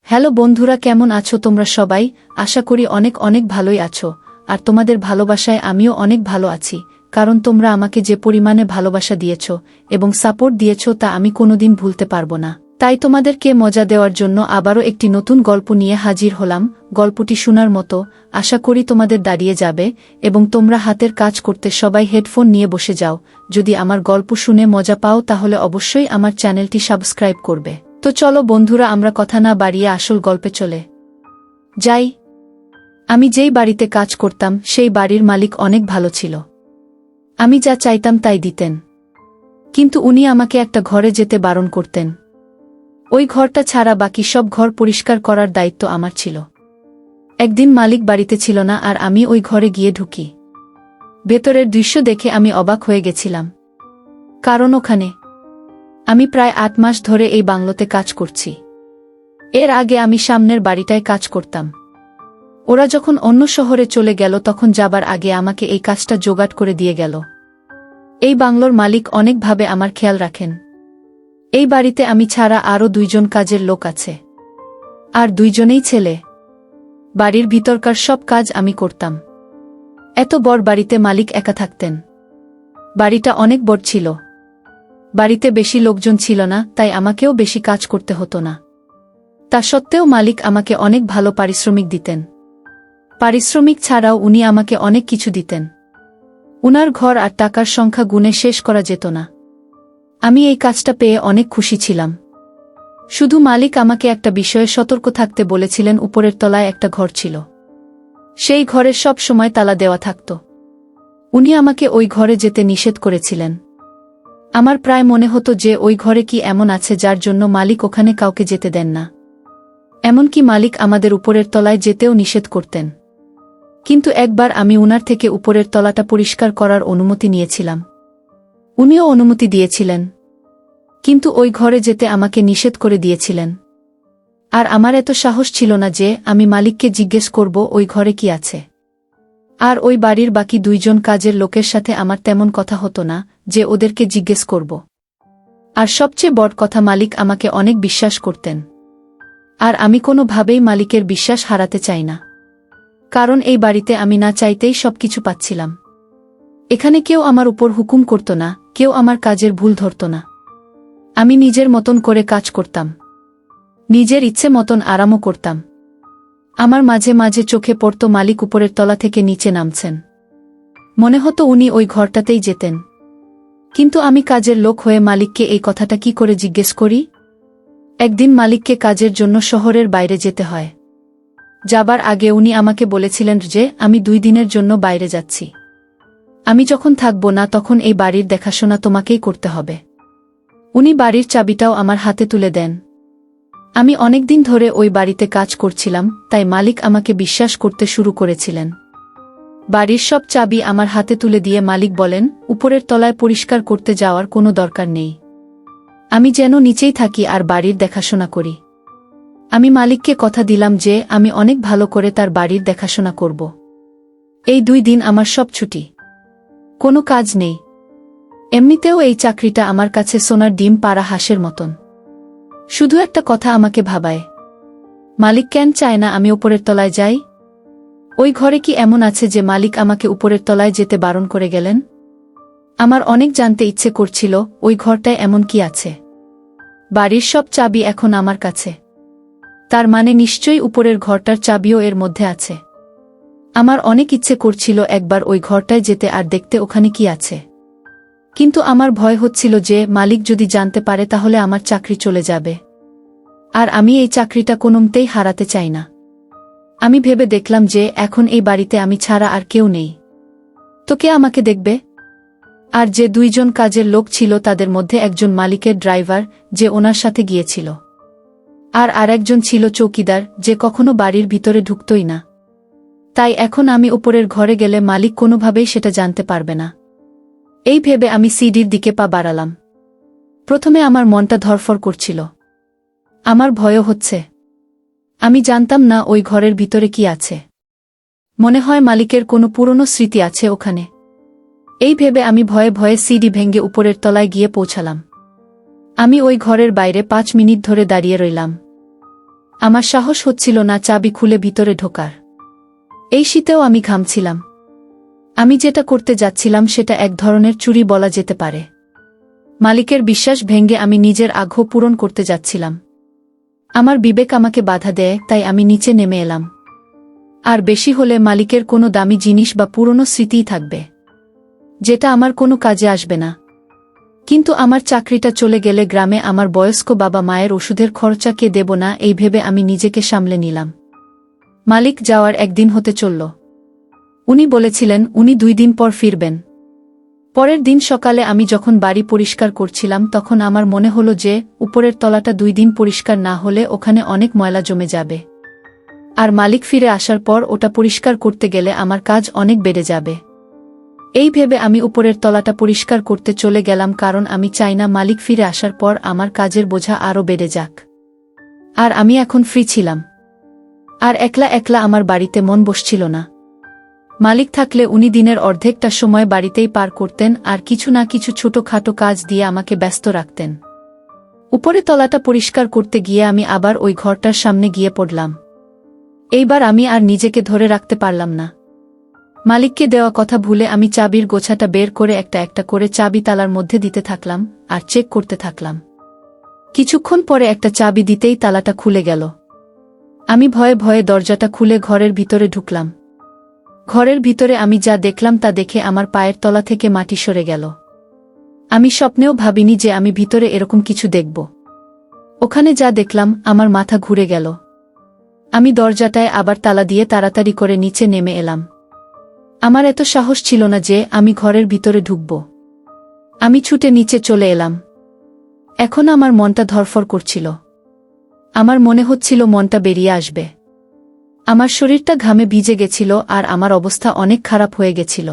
Hello বন্ধুরা, কেমন আছো তোমরা সবাই? আশা করি অনেক অনেক ভালোই আছো। আর তোমাদের ভালোবাসায় আমিও অনেক ভালো আছি, কারণ তোমরা আমাকে যে পরিমাণে ভালোবাসা দিয়েছ এবং সাপোর্ট দিয়েছ তা আমি কোনোদিন ভুলতে পারবো না। তাই তোমাদেরকে মজা দেওয়ার জন্য আবারও একটি নতুন গল্প নিয়ে হাজির হলাম। গল্পটি শোনার মতো, আশা করি তোমাদের দাঁড়িয়ে যাবে এবং তোমরা হাতের কাজ করতে সবাই হেডফোন নিয়ে বসে যাও। যদি আমার গল্প শুনে মজা পাও তাহলে অবশ্যই আমার চ্যানেলটি সাবস্ক্রাইব করবে। তো চলো বন্ধুরা, আমরা কথা না বাড়িয়ে আসল গল্পে চলে যাই। আমি যেই বাড়িতে কাজ করতাম সেই বাড়ির মালিক অনেক ভালো ছিল। আমি যা চাইতাম তাই দিতেন, কিন্তু উনি আমাকে একটা ঘরে যেতে বারণ করতেন। ওই ঘরটা ছাড়া বাকি সব ঘর পরিষ্কার করার দায়িত্ব আমার ছিল। একদিন মালিক বাড়িতে ছিল না আর আমি ওই ঘরে গিয়ে ঢুকি। ভেতরের দৃশ্য দেখে আমি অবাক হয়ে গেছিলাম, কারণ ওখানে আমি প্রায় ৮ মাস ধরে এই বাংলোতে কাজ করছি। এর আগে আমি সামনের বাড়িটায় কাজ করতাম। ওরা যখন অন্য শহরে চলে গেল তখন যাবার আগে আমাকে এই কাজটা জোগাড় করে দিয়ে গেল। এই বাংলোর মালিক অনেকভাবে আমার খেয়াল রাখেন। এই বাড়িতে আমি ছাড়া আরও ২ জন কাজের লোক আছে, আর ২ জনেই ছেলে। বাড়ির ভিতরকার সব কাজ আমি করতাম। এত বড় বাড়িতে মালিক একা থাকতেন। বাড়িটা অনেক বড় ছিল। বাড়িতে বেশি লোকজন ছিল না, তাই আমাকেও বেশি কাজ করতে হতো না। তা সত্ত্বেও মালিক আমাকে অনেক ভালো পারিশ্রমিক দিতেন। পারিশ্রমিক ছাড়াও উনি আমাকে অনেক কিছু দিতেন। উনার ঘর আর টাকার সংখ্যা গুণে শেষ করা যেত না। আমি এই কাজটা পেয়ে অনেক খুশি ছিলাম। শুধু মালিক আমাকে একটা বিষয়ে সতর্ক থাকতে বলেছিলেন। উপরের তলায় একটা ঘর ছিল। সেই ঘরে সব সময় তালা দেওয়া থাকত। উনি আমাকে ওই ঘরে যেতে নিষেধ করেছিলেন। আমার প্রায় মনে হতো যে ওই ঘরে কি এমন আছে যার জন্য মালিক ওখানে কাউকে যেতে দেন না। এমনকি মালিক আমাদের উপরের তলায় যেতেও নিষেধ করতেন। কিন্তু একবার আমি উনার থেকে উপরের তলাটা পরিষ্কার করার অনুমতি নিয়েছিলাম। উনিও অনুমতি দিয়েছিলেন, কিন্তু ওই ঘরে যেতে আমাকে নিষেধ করে দিয়েছিলেন। আর আমার এত সাহস ছিল না যে আমি মালিককে জিজ্ঞেস করব ওই ঘরে কি আছে। আর ওই বাড়ির বাকি ২ জন কাজের লোকের সাথে আমার তেমন কথা হতো না যে ওদেরকে জিজ্ঞেস করব। আর সবচেয়ে বড় কথা, মালিক আমাকে অনেক বিশ্বাস করতেন। আর আমি কোনোভাবেই মালিকের বিশ্বাস হারাতে চাই না, কারণ এই বাড়িতে আমি না চাইতেই সবকিছু পাচ্ছিলাম। এখানে কেউ আমার উপর হুকুম করত না, কেউ আমার কাজের ভুল ধরত না। আমি নিজের মতন করে কাজ করতাম, নিজের ইচ্ছে মতন আরামও করতাম। আমার মাঝে মাঝে চোখে পড়ত মালিক উপরের তলা থেকে নিচে নামছেন। মনে হতো উনি ওই ঘরটাতেই যেতেন। কিন্তু আমি কাজের লোক হয়ে মালিককে এই কথাটা কি করে জিজ্ঞেস করি? একদিন মালিককে কাজের জন্য শহরের বাইরে যেতে হয়। যাবার আগে উনি আমাকে বলেছিলেন যে আমি ২ দিনের জন্য বাইরে যাচ্ছি। আমি যখন থাকব না তখন এই বাড়ির দেখাশোনা তোমাকেই করতে হবে। উনি বাড়ির চাবিটাও আমার হাতে তুলে দেন। আমি অনেকদিন ধরে ওই বাড়িতে কাজ করছিলাম, তাই মালিক আমাকে বিশ্বাস করতে শুরু করেছিলেন। বাড়ির সব চাবি আমার হাতে তুলে দিয়ে মালিক বলেন, উপরের তলায় পরিষ্কার করতে যাওয়ার কোনো দরকার নেই। আমি যেন নিচেই থাকি আর বাড়ির দেখাশোনা করি। আমি মালিককে কথা দিলাম যে আমি অনেক ভালো করে তার বাড়ির দেখাশোনা করব। এই ২ দিন আমার সব ছুটি, কোনো কাজ নেই। এমনিতেও এই চাকরিটা আমার কাছে সোনার ডিম পাড়া হাঁসের মতন। শুধু একটা কথা আমাকে ভাবায়, মালিক কেন চায় না আমি উপরের তলায় যাই? ওই ঘরে কি এমন আছে যে মালিক আমাকে উপরের তলায় যেতে বারণ করে গেলেন? আমার অনেক জানতে ইচ্ছে করছিল ওই ঘরটায় এমন কি আছে। বাড়ির সব চাবি এখন আমার কাছে, তার মানে নিশ্চয়ই উপরের ঘরটার চাবিও এর মধ্যে আছে। আমার অনেক ইচ্ছে করছিল একবার ওই ঘরটায় যেতে আর দেখতে ওখানে কি আছে। কিন্তু আমার ভয় হচ্ছিল যে মালিক যদি জানতে পারে তাহলে আমার চাকরি চলে যাবে। আর আমি এই চাকরিটা কোনোমতেই হারাতে চাই না। আমি ভেবে দেখলাম যে এখন এই বাড়িতে আমি ছাড়া আর কেউ নেই। তো কে আমাকে দেখবে? আর যে ২ জন কাজের লোক ছিল তাদের মধ্যে একজন মালিকের ড্রাইভার, যে ওনার সাথে গিয়েছিল। আর আরেকজন ছিল চৌকিদার, যে কখনো বাড়ির ভিতরে ঢুকতই না। তাই এখন আমি উপরের ঘরে গেলে মালিক কোনোভাবেই সেটা জানতে পারবে না। এই ভেবে আমি সিঁড়ির দিকে পা বাড়ালাম। প্রথমে আমার মনটা ধড়ফড় করছিল, আমার ভয়ও হচ্ছে। আমি জানতাম না ওই ঘরের ভিতরে কি আছে। মনে হয় মালিকের কোনো পুরনো স্মৃতি আছে ওখানে। এই ভেবে আমি ভয়ে ভয়ে সিঁড়ি ভেঙে উপরের তলায় গিয়ে পৌঁছালাম। আমি ওই ঘরের বাইরে ৫ মিনিট ধরে দাঁড়িয়ে রইলাম। আমার সাহস হচ্ছিল না চাবি খুলে ভিতরে ঢোকার। এই শীতেও আমি ঘামছিলাম। আমি যেটা করতে যাচ্ছিলাম সেটা এক ধরনের চুরি বলা যেতে পারে। মালিকের বিশ্বাস ভেঙে আমি নিজের আগ্রহ পূরণ করতে যাচ্ছিলাম। আমার বিবেক আমাকে বাধা দেয়, তাই আমি নিচে নেমে এলাম। আর বেশি হলে মালিকের কোনো দামি জিনিস বা পুরনো স্মৃতিই থাকবে, যেটা আমার কোনো কাজে আসবে না। কিন্তু আমার চাকরিটা চলে গেলে গ্রামে আমার বয়স্ক বাবা মায়ের ওষুধের খরচা কে দেব না, এই ভেবে আমি নিজেকে সামলে নিলাম। মালিক যাওয়ার একদিন হতে চলল। উনি বলেছিলেন উনি 2 দিন পর ফিরবেন। পরের দিন সকালে আমি যখন বাড়ি পরিষ্কার করছিলাম তখন আমার মনে হলো যে উপরের তলাটা 2 দিন পরিষ্কার না হলে ওখানে অনেক ময়লা জমে যাবে, আর মালিক ফিরে আসার পর ওটা পরিষ্কার করতে গেলে আমার কাজ অনেক বেড়ে যাবে। এই ভেবে আমি উপরের তলাটা পরিষ্কার করতে চলে গেলাম, কারণ আমি চাই না মালিক ফিরে আসার পর আমার কাজের বোঝা আরও বেড়ে যাক। আর আমি এখন ফ্রি ছিলাম, আর একলা একলা আমার বাড়িতে মন বসছিল না। মালিক থাকলে উনি দিনের অর্ধেকটা সময় বাড়িতেই পার করতেন আর কিছু না কিছু ছোটখাটো কাজ দিয়ে আমাকে ব্যস্ত রাখতেন। উপরে তলাটা পরিষ্কার করতে গিয়ে আমি আবার ওই ঘরটার সামনে গিয়ে পড়লাম। এইবার আমি আর নিজেকে ধরে রাখতে পারলাম না। মালিককে দেওয়া কথা ভুলে আমি চাবির গোছাটা বের করে একটা একটা করে চাবি তালার মধ্যে দিতে থাকলাম আর চেক করতে থাকলাম। কিছুক্ষণ পরে একটা চাবি দিতেই তালাটা খুলে গেল। আমি ভয়ে ভয়ে দরজাটা খুলে ঘরের ভিতরে ঢুকলাম। ঘরের ভিতরে আমি যা দেখলাম তা দেখে আমার পায়ের তলা থেকে মাটি সরে গেল। আমি স্বপ্নেও ভাবিনি যে আমি ভিতরে এরকম কিছু দেখব। ওখানে যা দেখলাম আমার মাথা ঘুরে গেল। আমি দরজাটায় আবার তালা দিয়ে তাড়াতাড়ি করে নিচে নেমে এলাম। আমার এত সাহস ছিল না যে আমি ঘরের ভিতরে ঢুকব। আমি ছুটে নিচে চলে এলাম। এখন আমার মনটা ধরফর করছিল। আমার মনে হচ্ছিল মনটা বেরিয়ে আসবে। আমার শরীরটা ঘামে ভিজে গেছিল আর আমার অবস্থা অনেক খারাপ হয়ে গেছিল।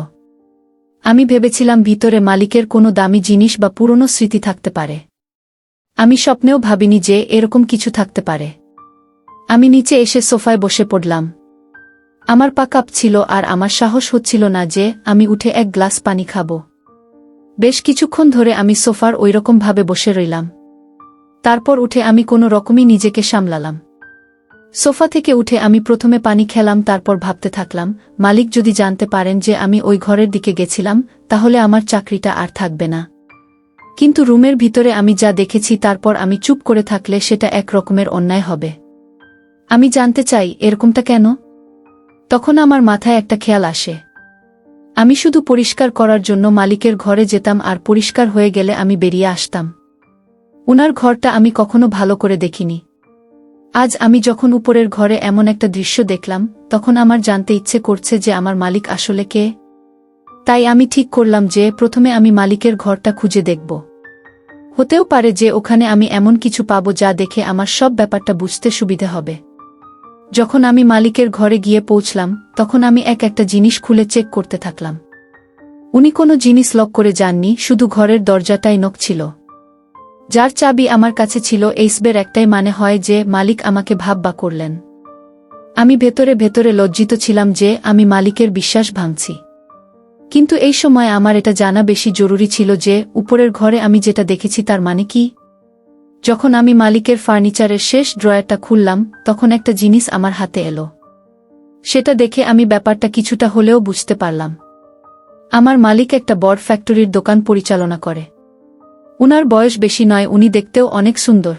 আমি ভেবেছিলাম ভিতরে মালিকের কোনো দামি জিনিস বা পুরনো স্মৃতি থাকতে পারে। আমি স্বপ্নেও ভাবিনি যে এরকম কিছু থাকতে পারে। আমি নিচে এসে সোফায় বসে পড়লাম। আমার পা কাঁপছিল আর আমার সাহস হচ্ছিল না যে আমি উঠে এক গ্লাস পানি খাব। বেশ কিছুক্ষণ ধরে আমি সোফার ওইরকম ভাবে বসে রইলাম। তারপর উঠে আমি কোনো রকমই নিজেকে সামলালাম। সোফা থেকে উঠে আমি প্রথমে পানি খেলাম, তারপর ভাবতে থাকলাম মালিক যদি জানতে পারেন যে আমি ওই ঘরের দিকে গেছিলাম তাহলে আমার চাকরিটা আর থাকবে না। কিন্তু রুমের ভিতরে আমি যা দেখেছি তারপর আমি চুপ করে থাকলে সেটা এক রকমের অন্যায় হবে। আমি জানতে চাই এরকমটা কেন। তখন আমার মাথায় একটা খেয়াল আসে। আমি শুধু পরিষ্কার করার জন্য মালিকের ঘরে যেতাম আর পরিষ্কার হয়ে গেলে আমি বেরিয়ে আসতাম। উনার ঘরটা আমি কখনো ভালো করে দেখিনি। আজ আমি যখন উপরের ঘরে এমন একটা দৃশ্য দেখলাম তখন আমার জানতে ইচ্ছে করছে যে আমার মালিক আসলে কে। তাই আমি ঠিক করলাম যে প্রথমে আমি মালিকের ঘরটা খুঁজে দেখব। হতেও পারে যে ওখানে আমি এমন কিছু পাবো যা দেখে আমার সব ব্যাপারটা বুঝতে সুবিধে হবে। যখন আমি মালিকের ঘরে গিয়ে পৌঁছলাম তখন আমি এক একটা জিনিস খুলে চেক করতে থাকলাম। উনি কোনো জিনিস লক করে যাননি, শুধু ঘরের দরজাটাই নক ছিল। যার চাবি আমার কাছে ছিল এইসবের একটাই মানে হয় যে মালিক আমাকে ভাববা করলেন। আমি ভেতরে ভেতরে লজ্জিত ছিলাম যে আমি মালিকের বিশ্বাস ভাঙছি। কিন্তু এই সময় আমার এটা জানা বেশি জরুরি ছিল যে উপরের ঘরে আমি যেটা দেখেছি তার মানে কি। যখন আমি মালিকের ফার্নিচারের শেষ ড্রয়ারটা খুললাম তখন একটা জিনিস আমার হাতে এলো। সেটা দেখে আমি ব্যাপারটা কিছুটা হলেও বুঝতে পারলাম। আমার মালিক একটা বড় ফ্যাক্টরির দোকান পরিচালনা করে। উনার বয়স বেশি নয়, উনি দেখতেও অনেক সুন্দর।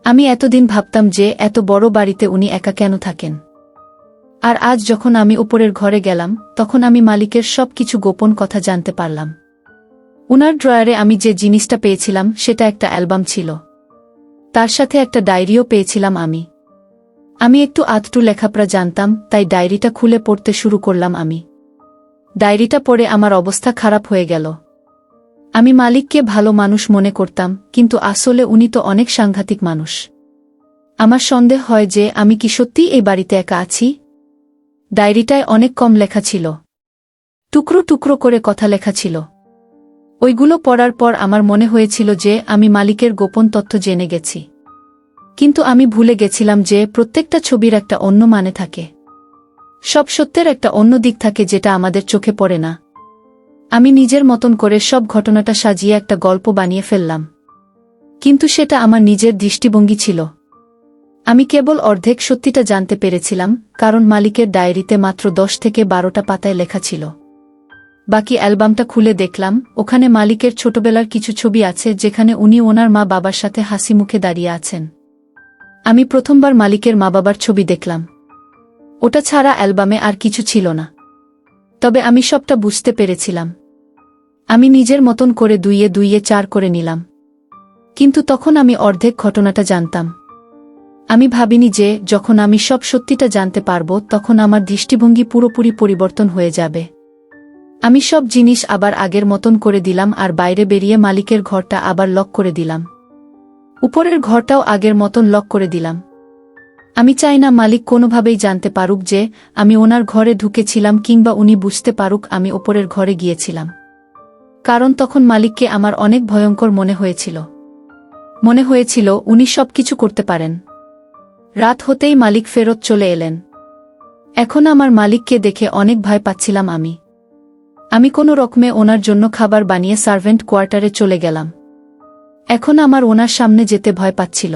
আমি এতদিন ভাবতাম যে এত বড় বাড়িতে উনি একা কেন থাকেন। আর আজ যখন আমি উপরের ঘরে গেলাম তখন আমি মালিকের সব কিছু গোপন কথা জানতে পারলাম। উনার ড্রয়ারে আমি যে জিনিসটা পেয়েছিলাম সেটা একটা অ্যালবাম ছিল। তার সাথে একটা ডায়েরিও পেয়েছিলাম আমি একটু আধটু লেখাপড়া জানতাম, তাই ডায়েরিটা খুলে পড়তে শুরু করলাম। আমি ডায়েরিটা পড়ে আমার অবস্থা খারাপ হয়ে গেল। আমি মালিককে ভালো মানুষ মনে করতাম, কিন্তু আসলে উনি তো অনেক সাংঘাতিক মানুষ। আমার সন্দেহ হয় যে আমি কি সত্যিই এই বাড়িতে একা আছি। ডায়েরিটায় অনেক কম লেখা ছিল, টুকরো টুকরো করে কথা লেখা ছিল। ওইগুলো পড়ার পর আমার মনে হয়েছিল যে আমি মালিকের গোপন তথ্য জেনে গেছি। কিন্তু আমি ভুলে গেছিলাম যে প্রত্যেকটা ছবির একটা অন্য মানে থাকে। সব সত্যের একটা অন্য দিক থাকে যেটা আমাদের চোখে পড়ে না। আমি নিজের মতন করে সব ঘটনাটা সাজিয়ে একটা গল্প বানিয়ে ফেললাম। কিন্তু সেটা আমার নিজের দৃষ্টিভঙ্গি ছিল। আমি কেবল অর্ধেক সত্যিটা জানতে পেরেছিলাম, কারণ মালিকের ডায়েরিতে মাত্র 10 থেকে 12টা পাতায় লেখা ছিল। বাকি অ্যালবামটা খুলে দেখলাম, ওখানে মালিকের ছোটবেলার কিছু ছবি আছে যেখানে উনি ওনার মা বাবার সাথে হাসি মুখে দাঁড়িয়ে আছেন। আমি প্রথমবার মালিকের মা বাবার ছবি দেখলাম। ওটা ছাড়া অ্যালবামে আর কিছু ছিল না। তবে আমি সবটা বুঝতে পেরেছিলাম। আমি নিজের মতন করে 2-এ 2-এ 4 করে নিলাম। কিন্তু তখন আমি অর্ধেক ঘটনাটা জানতাম। আমি ভাবিনি যে যখন আমি সব সত্যিটা জানতে পারব তখন আমার দৃষ্টিভঙ্গি পুরোপুরি পরিবর্তন হয়ে যাবে। আমি সব জিনিস আবার আগের মতন করে দিলাম আর বাইরে বেরিয়ে মালিকের ঘরটা আবার লক করে দিলাম। উপরের ঘরটাও আগের মতন লক করে দিলাম। আমি চাই না মালিক কোনোভাবেই জানতে পারুক যে আমি ওনার ঘরে ঢুকেছিলাম কিংবা উনি বুঝতে পারুক আমি ওপরের ঘরে গিয়েছিলাম। কারণ তখন মালিককে আমার অনেক ভয়ঙ্কর মনে হয়েছিল উনি সব কিছু করতে পারেন। রাত হতেই মালিক ফেরত চলে এলেন। এখন আমার মালিককে দেখে অনেক ভয় পাচ্ছিলাম আমি কোনো রকমে ওনার জন্য খাবার বানিয়ে সার্ভেন্ট কোয়ার্টারে চলে গেলাম। এখন আমার ওনার সামনে যেতে ভয় পাচ্ছিল।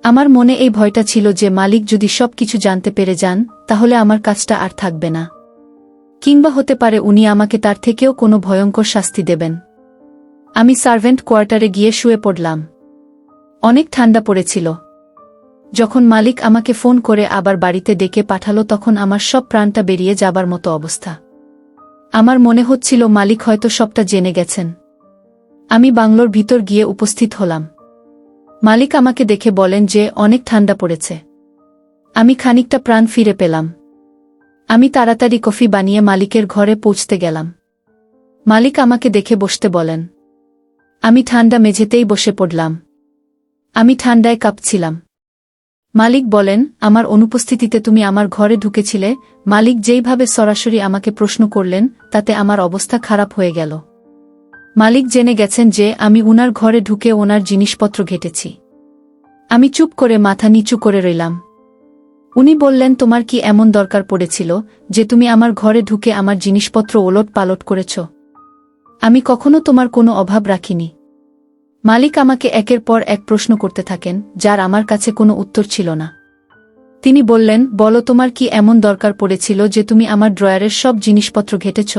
আমার মনে এই ভয়টা ছিল যে মালিক যদি সব কিছু জানতে পেরে যান তাহলে আমার কাজটা আর থাকবে না। কিংবা হতে পারে উনি আমাকে তার থেকেও কোনো ভয়ঙ্কর শাস্তি দেবেন। আমি সার্ভেন্ট কোয়ার্টারে গিয়ে শুয়ে পড়লাম। অনেক ঠান্ডা পড়েছিল। যখন মালিক আমাকে ফোন করে আবার বাড়িতে ডেকে পাঠালো তখন আমার সব প্রাণটা বেরিয়ে যাবার মতো অবস্থা। আমার মনে হচ্ছিল মালিক হয়তো সবটা জেনে গেছেন। আমি বাংলোর ভিতর গিয়ে উপস্থিত হলাম। মালিক আমাকে দেখে বলেন যে অনেক ঠান্ডা পড়েছে। আমি খানিকটা প্রাণ ফিরে পেলাম। আমি তাড়াতাড়ি কফি বানিয়ে মালিকের ঘরে পৌঁছতে গেলাম। মালিক আমাকে দেখে বসতে বলেন। আমি ঠান্ডা মেঝেতেই বসে পড়লাম। আমি ঠান্ডায় কাঁপছিলাম। মালিক বলেন, আমার অনুপস্থিতিতে তুমি আমার ঘরে ঢুকেছিলে। মালিক যেইভাবে সরাসরি আমাকে প্রশ্ন করলেন তাতে আমার অবস্থা খারাপ হয়ে গেল। মালিক জেনে গেছেন যে আমি উনার ঘরে ঢুকে ওনার জিনিসপত্র ঘেটেছি। আমি চুপ করে মাথা নিচু করে রইলাম। উনি বললেন, তোমার কি এমন দরকার পড়েছিল যে তুমি আমার ঘরে ঢুকে আমার জিনিসপত্র ওলট পালট করেছ? আমি কখনো তোমার কোনো অভাব রাখিনি। মালিক আমাকে একের পর এক প্রশ্ন করতে থাকেন, যার আমার কাছে কোনো উত্তর ছিল না। তিনি বললেন, বলো, তোমার কি এমন দরকার পড়েছিল যে তুমি আমার ড্রয়ারের সব জিনিসপত্র ঘেটেছ?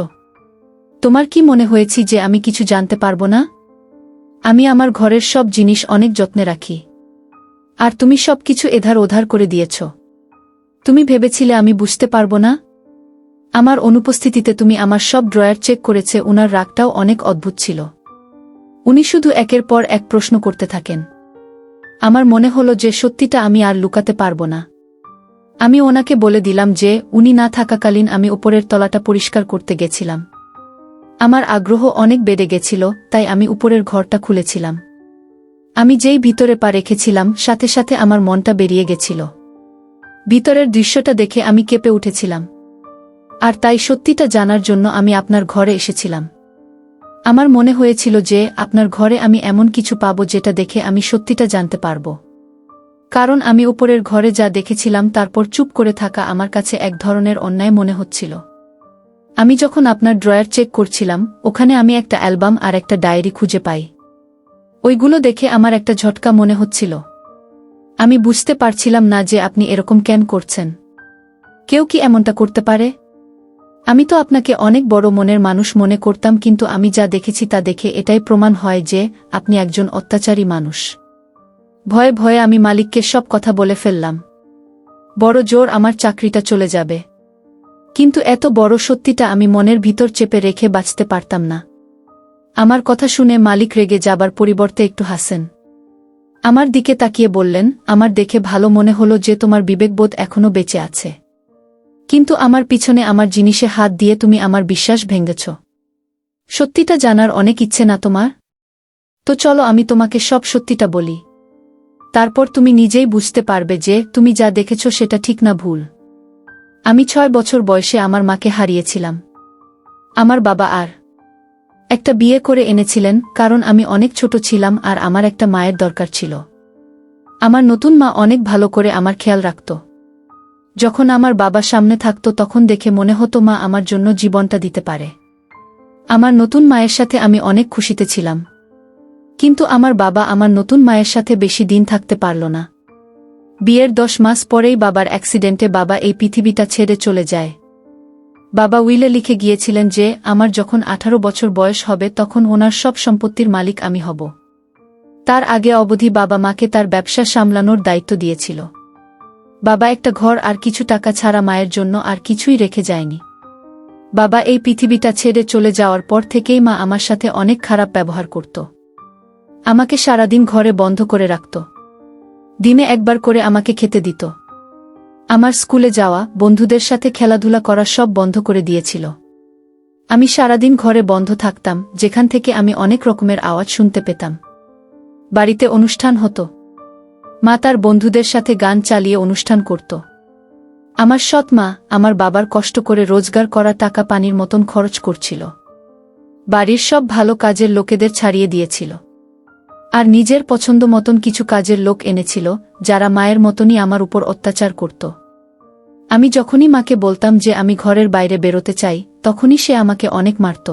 তোমার কি মনে হয়েছে যে আমি কিছু জানতে পারবো না? আমি আমার ঘরের সব জিনিস অনেক যত্নে রাখি। আর তুমি সব কিছু এধার ওধার করে দিয়েছ। তুমি ভেবেছিলে আমি বুঝতে পারবো না? আমার অনুপস্থিতিতে তুমি আমার সব ড্রয়ার চেক করেছে। উনার রাগটাও অনেক অদ্ভুত ছিল। উনি শুধু একের পর এক প্রশ্ন করতে থাকেন। আমার মনে হলো যে সত্যিটা আমি আর লুকাতে পারবো না। আমি ওনাকে বলে দিলাম যে উনি না থাকাকালীন আমি উপরের তলাটা পরিষ্কার করতে গেছিলাম। আমার আগ্রহ অনেক বেড়ে গেছিল, তাই আমি উপরের ঘরটা খুলেছিলাম। আমি যেই ভিতরে পা রেখেছিলাম সাথে সাথে আমার মনটা বেরিয়ে গেছিল। ভিতরের দৃশ্যটা দেখে আমি কেঁপে উঠেছিলাম। আর তাই সত্যিটা জানার জন্য আমি আপনার ঘরে এসেছিলাম। আমার মনে হয়েছিল যে আপনার ঘরে আমি এমন কিছু পাবো যেটা দেখে আমি সত্যিটা জানতে পারবো। কারণ আমি উপরের ঘরে যা দেখেছিলাম তারপর চুপ করে থাকা আমার কাছে এক ধরনের অন্যায় মনে হচ্ছিল। আমি যখন আপনার ড্রয়ার চেক করছিলাম ওখানে আমি একটা অ্যালবাম আর একটা ডায়েরি খুঁজে পাই। ওইগুলো দেখে আমার একটা ঝটকা মনে হচ্ছিল। আমি বুঝতে পারছিলাম না যে আপনি এরকম কেন করছেন। কেউ কি এমনটা করতে পারে? আমি তো আপনাকে অনেক বড় মনের মানুষ মনে করতাম, কিন্তু আমি যা দেখেছি তা দেখে এটাই প্রমাণ হয় যে আপনি একজন অত্যাচারী মানুষ। ভয়ে ভয়ে আমি মালিককে সব কথা বলে ফেললাম। বড় জোর আমার চাকরিটা চলে যাবে। কিন্তু এত বড় সত্যিটা আমি মনের ভিতর চেপে রেখে বাঁচতে পারতাম না। আমার কথা শুনে মালিক রেগে যাবার পরিবর্তে একটু হাসেন। আমার দিকে তাকিয়ে বললেন, আমার দেখে ভালো মনে হলো যে তোমার বিবেকবোধ এখনো বেঁচে আছে। কিন্তু আমার পিছনে আমার জিনিসে হাত দিয়ে তুমি আমার বিশ্বাস ভেঙেছ। সত্যিটা জানার অনেক ইচ্ছে না তোমার? তো চলো আমি তোমাকে সব সত্যিটা বলি। তারপর তুমি নিজেই বুঝতে পারবে যে তুমি যা দেখেছ সেটা ঠিক না ভুল। আমি 6 বছর বয়সে আমার মাকে হারিয়েছিলাম। আমার বাবা আর একটা বিয়ে করে এনেছিলেন কারণ আমি অনেক ছোট ছিলাম আর আমার একটা মায়ের দরকার ছিল। আমার নতুন মা অনেক ভালো করে আমার খেয়াল রাখত। যখন আমার বাবা সামনে থাকত তখন দেখে মনে হতো মা আমার জন্য জীবনটা দিতে পারে। আমার নতুন মায়ের সাথে আমি অনেক খুশিতে ছিলাম। কিন্তু আমার বাবা আমার নতুন মায়ের সাথে বেশি দিন থাকতে পারল না। বিয়ের 10 মাস পরেই বাবার অ্যাক্সিডেন্টে বাবা এই পৃথিবীটা ছেড়ে চলে যায়। বাবা উইলে লিখে গিয়েছিলেন যে আমার যখন 18 বছর বয়স হবে তখন ওনার সব সম্পত্তির মালিক আমি হব। তার আগে অবধি বাবা মাকে তার ব্যবসা সামলানোর দায়িত্ব দিয়েছিল। বাবা একটা ঘর আর কিছু টাকা ছাড়া মায়ের জন্য আর কিছুই রেখে যায়নি। বাবা এই পৃথিবীটা ছেড়ে চলে যাওয়ার পর থেকেই মা আমার সাথে অনেক খারাপ ব্যবহার করত। আমাকে সারাদিন ঘরে বন্ধ করে রাখত। দিনে একবার করে আমাকে খেতে দিত। আমার স্কুলে যাওয়া, বন্ধুদের সাথে খেলাধুলা করা সব বন্ধ করে দিয়েছিল। আমি সারাদিন ঘরে বন্ধ থাকতাম, যেখান থেকে আমি অনেক রকমের আওয়াজ শুনতে পেতাম। বাড়িতে অনুষ্ঠান হতো। মা তার বন্ধুদের সাথে গান চালিয়ে অনুষ্ঠান করত। আমার সৎ মা আমার বাবার কষ্ট করে রোজগার করা টাকা পানির মতন খরচ করছিল। বাড়ির সব ভালো কাজের লোকেদের ছাড়িয়ে দিয়েছিল। আর নিজের পছন্দ মতন কিছু কাজের লোক এনেছিল, যারা মায়ের মতনই আমার উপর অত্যাচার করত। আমি যখনই মাকে বলতাম যে আমি ঘরের বাইরে বেরোতে চাই, তখনই সে আমাকে অনেক মারত।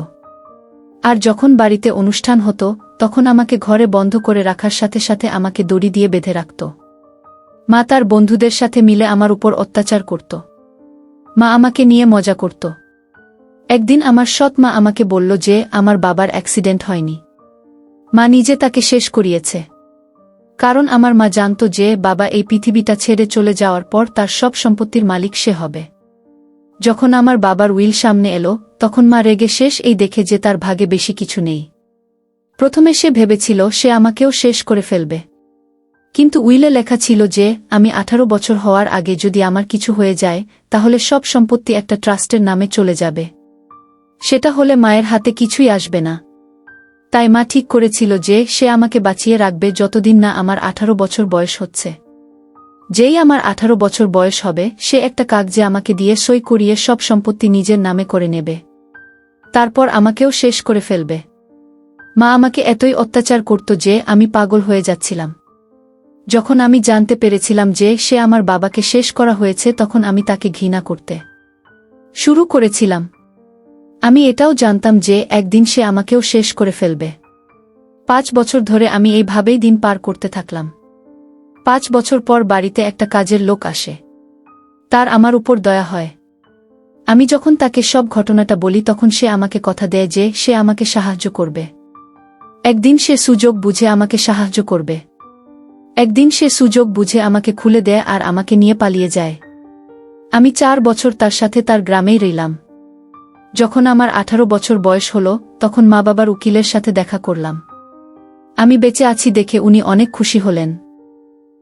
আর যখন বাড়িতে অনুষ্ঠান হতো, তখন আমাকে ঘরে বন্ধ করে রাখার সাথে সাথে আমাকে দড়ি দিয়ে বেঁধে রাখত। মা তার বন্ধুদের সাথে মিলে আমার উপর অত্যাচার করত। মা আমাকে নিয়ে মজা করত। একদিন আমার সৎ মা আমাকে বলল যে আমার বাবার অ্যাক্সিডেন্ট হয়নি, মা নিজে তাকে শেষ করিয়েছে। কারণ আমার মা জানত যে বাবা এই পৃথিবীটা ছেড়ে চলে যাওয়ার পর তার সব সম্পত্তির মালিক সে হবে। যখন আমার বাবার উইল সামনে এলো, তখন মা রেগে শেষ এই দেখে যে তার ভাগে বেশি কিছু নেই। প্রথমে সে ভেবেছিল সে আমাকেও শেষ করে ফেলবে। কিন্তু উইলে লেখা ছিল যে আমি 18 বছর হওয়ার আগে যদি আমার কিছু হয়ে যায়, তাহলে সব সম্পত্তি একটা ট্রাস্টের নামে চলে যাবে। সেটা হলে মায়ের হাতে কিছুই আসবে না। তাই মা ঠিক করেছিল যে সে আমাকে বাঁচিয়ে রাখবে যতদিন না আমার 18 বছর বয়স হচ্ছে। যেই আমার 18 বছর বয়স হবে, সে একটা কাগজে আমাকে দিয়ে সই করিয়ে সব সম্পত্তি নিজের নামে করে নেবে। তারপর আমাকেও শেষ করে ফেলবে। মা আমাকে এতই অত্যাচার করত যে আমি পাগল হয়ে যাচ্ছিলাম। যখন আমি জানতে পেরেছিলাম যে সে আমার বাবাকে শেষ করা হয়েছে, তখন আমি তাকে ঘৃণা করতে শুরু করেছিলাম। আমি এটাও জানতাম যে একদিন সে আমাকেও শেষ করে ফেলবে। 5 বছর ধরে আমি এইভাবেই দিন পার করতে থাকলাম। 5 বছর পর বাড়িতে একটা কাজের লোক আসে। তার আমার উপর দয়া হয়। আমি যখন তাকে সব ঘটনাটা বলি, তখন সে আমাকে কথা দেয় যে সে আমাকে সাহায্য করবে। একদিন সে সুযোগ বুঝে আমাকে সাহায্য করবে। একদিন সে সুযোগ বুঝে আমাকে খুলে দেয় আর আমাকে নিয়ে পালিয়ে যায়। আমি 4 বছর তার সাথে তার গ্রামেই রইলাম। যখন আমার 18 বছর বয়স হলো, তখন মা বাবার উকিলের সাথে দেখা করলাম। আমি বেঁচে আছি দেখে উনি অনেক খুশি হলেন,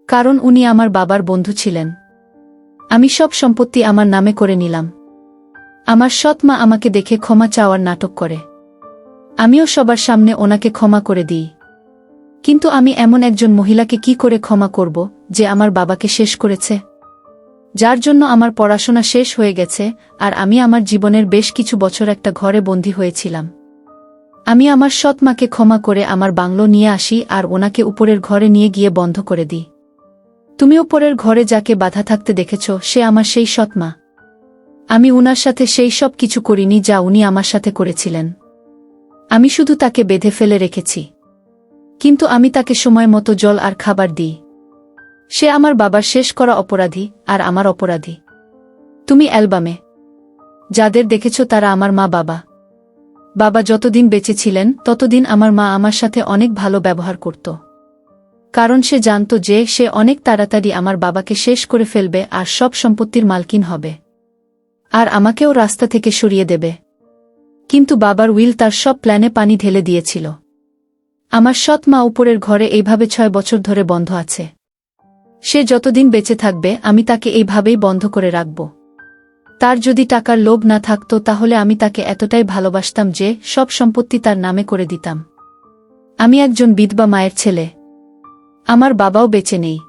কারণ উনি আমার বাবার বন্ধু ছিলেন। আমি সব সম্পত্তি আমার নামে করে নিলাম। আমার সৎ মা আমাকে দেখে ক্ষমা চাওয়ার নাটক করে। আমিও সবার সামনে ওনাকে ক্ষমা করে দিই। কিন্তু আমি এমন একজন মহিলাকে কি করে ক্ষমা করব যে আমার বাবাকে শেষ করেছে, যার জন্য আমার পড়াশোনা শেষ হয়ে গেছে, আর আমি আমার জীবনের বেশ কিছু বছর একটা ঘরে বন্দী হয়েছিলাম। আমি আমার সৎ মাকে ক্ষমা করে আমার বাংলো নিয়ে আসি আর ওনাকে উপরের ঘরে নিয়ে গিয়ে বন্ধ করে দিই। তুমি উপরের ঘরে যাকে বাধা থাকতে দেখেছ, সে আমার সেই সৎ মা। আমি উনার সাথে সেই সব কিছু করিনি যা উনি আমার সাথে করেছিলেন। আমি শুধু তাকে বেঁধে ফেলে রেখেছি। কিন্তু আমি তাকে সময় মতো জল আর খাবার দিই। সে আমার বাবার শেষ করা অপরাধী, আর আমার অপরাধী। তুমি অ্যালবামে যাদের দেখেছ তারা আমার মা বাবা। বাবা যতদিন বেঁচে ছিলেন ততদিন আমার মা আমার সাথে অনেক ভালো ব্যবহার করত। কারণ সে জানত যে সে অনেক তাড়াতাড়ি আমার বাবাকে শেষ করে ফেলবে আর সব সম্পত্তির মালকিন হবে, আর আমাকেও রাস্তা থেকে সরিয়ে দেবে। কিন্তু বাবার উইল তার সব প্ল্যানে পানি ঢেলে দিয়েছিল। আমার সৎ মা উপরের ঘরে এইভাবে 6 বছর ধরে বন্ধ আছে। সে যতদিন বেঁচে থাকবে আমি তাকে এইভাবেই বন্ধ করে রাখব। তার যদি টাকার লোভ না থাকতো, তাহলে আমি তাকে এতটাই ভালোবাসতাম যে সব সম্পত্তি তার নামে করে দিতাম। আমি একজন বিধবা মায়ের ছেলে। আমার বাবাও বেঁচে নেই।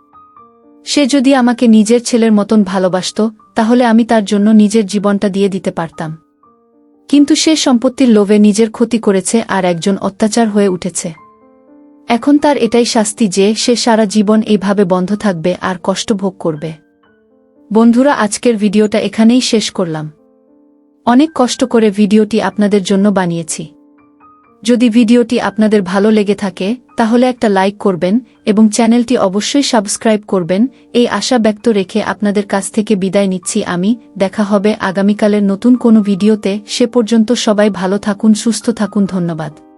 সে যদি আমাকে নিজের ছেলের মতন ভালোবাসত, তাহলে আমি তার জন্য নিজের জীবনটা দিয়ে দিতে পারতাম। কিন্তু সে সম্পত্তির লোভে নিজের ক্ষতি করেছে আর একজন অত্যাচার হয়ে উঠেছে। এখন তার এটাই শাস্তি যে সে সারা জীবন এইভাবে বন্ধ থাকবে আর কষ্ট ভোগ করবে। বন্ধুরা, আজকের ভিডিওটা এখানেই শেষ করলাম। অনেক কষ্ট করে ভিডিওটি আপনাদের জন্য বানিয়েছি। যদি ভিডিওটি আপনাদের ভালো লেগে থাকে তাহলে একটা লাইক করবেন এবং চ্যানেলটি অবশ্যই সাবস্ক্রাইব করবেন। এই আশা ব্যক্ত রেখে আপনাদের কাছ থেকে বিদায় নিচ্ছি আমি। দেখা হবে আগামীকালের নতুন কোনো ভিডিওতে। সে পর্যন্ত সবাই ভালো থাকুন, সুস্থ থাকুন। ধন্যবাদ।